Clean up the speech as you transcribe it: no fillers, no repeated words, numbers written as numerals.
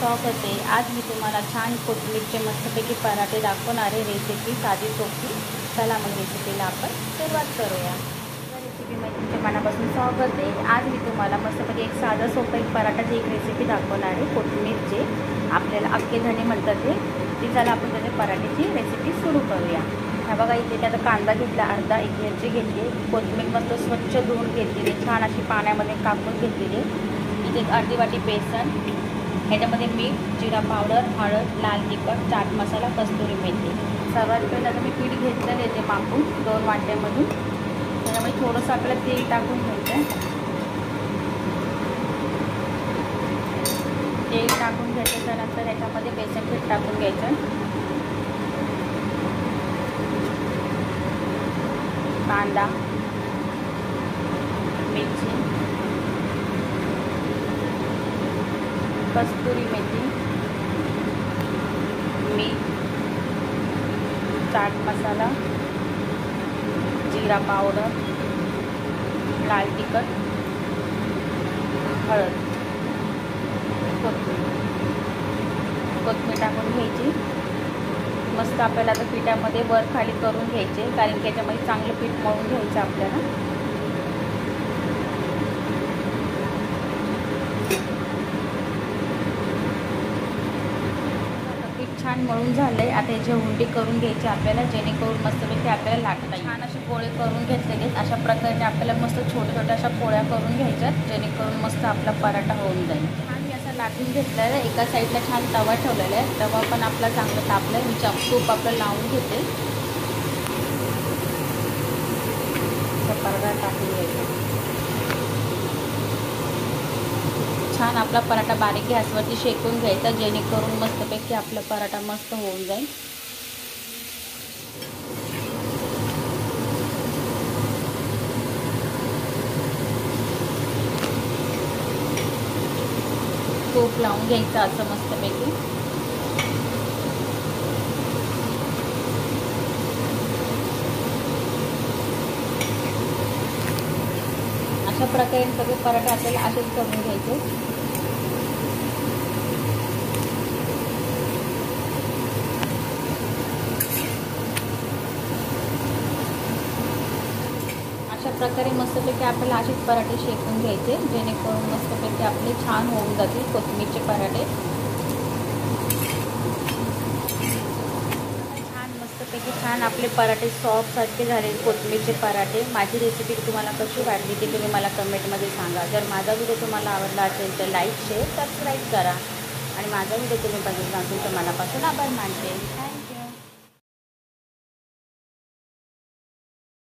स्वागत आहे। आज मी तुम्हाला छान कोथिंबीरचे मस्तपैकी पराठे दाखवणार आहे। रेसिपी साधी सोपी। चला मग रेसिपीला आपण सुरुवात करूया। रेसिपीमध्ये तुमच्या मनापासून स्वागत आहे। आज मी तुम्हाला मस्तपैकी एक साधा सोपा एक पराठाची एक रेसिपी दाखवणार आहे। कोथिंबीरचे आपल्याला अख्खे धणे म्हणतात ते चला आपण त्याच्या पराठ्याची रेसिपी सुरू करूया। हा बघा इथे आता कांदा घेतला, अर्धा एक मिरची घेतली, कोथिंबीर मस्त स्वच्छ धुवून घेतलेली, छान अशी पाण्यामध्ये कापून घेतलेली। इथे एक अर्धी वाटी बेसन, ह्याच्यामध्ये मीठ, जिरा पावडर, हळद, लाल तिखट, चाट मसाला, कस्तुरी मेथी। सर्वात पहिला तर मी पीठ घेतलेलं आहे ते मापून 2 वाट्यामधून। त्याच्यामध्ये थोडंसं आपल्याला तेल टाकून घ्यायचं। तेल टाकून घ्यायचं, त्यानंतर ह्याच्यामध्ये बेसन पीठ टाकून घ्यायचं, कांदा, मिरची, कस्तुरी मेथी, मीठ, चाट मसाला, जिरा पावडर, लाल तिखट, हळद, कोथिंबीर टाकून घ्यायची। मस्त आपल्याला आता पिठामध्ये वर खाली करून घ्यायचे, कारण की याच्यामध्ये चांगलं पीठ मळून घ्यायचं आपल्याला। छान मळून झालंय। आता याची उंडी करून घ्यायची आपल्याला, जेणेकरून मस्तपैकी आपल्याला लाटता येईल। छान असे पोळे करून घेतलेले, अशा प्रकारे आपल्याला मस्त छोट्या छोट्या अशा पोळ्या करून घ्यायच्या, जेणेकरून मस्त आपला पराठा होऊन जाईल। छान मी असं लाटून घेतलेलं आहे। एका साईडला छान तवा ठेवलेला आहे, तवा पण आपला चांगला तापलाय। मी तूप आपलं लावून घेते, पराठा टाकून घ्यायचा। छान आपला पराठा बारीक गॅसवरती शेकून घ्यायचा, जेणेकरून मस्तपैकी आपला पराठा मस्त होऊन जाईल। तूप लावून घ्यायचं असं मस्तपैकी। अशा प्रकारे सगळे पराठे आपल्याला असेच करून घ्यायचे। अशा प्रकारे मस्तपैकी आपल्याला असेच पराठे शेकून घ्यायचे, जेणेकरून मस्तपैकी आपले छान होऊन जातील कोथिंबीरचे पराठे। छान आपले पराठे सॉफ्ट सारखे झाले कोथिंबीरचे पराठे। माझी रेसिपी तुम्हाला कशी वाटली ते तुम्ही मला कमेंटमध्ये सांगा। जर माझा व्हिडिओ तुम्हाला आवडला असेल तर लाईक, शेअर, सबस्क्राईब करा आणि माझा व्हिडिओ तुम्ही बघितला असेल तर मनापासून आभार मानते। थँक्यू।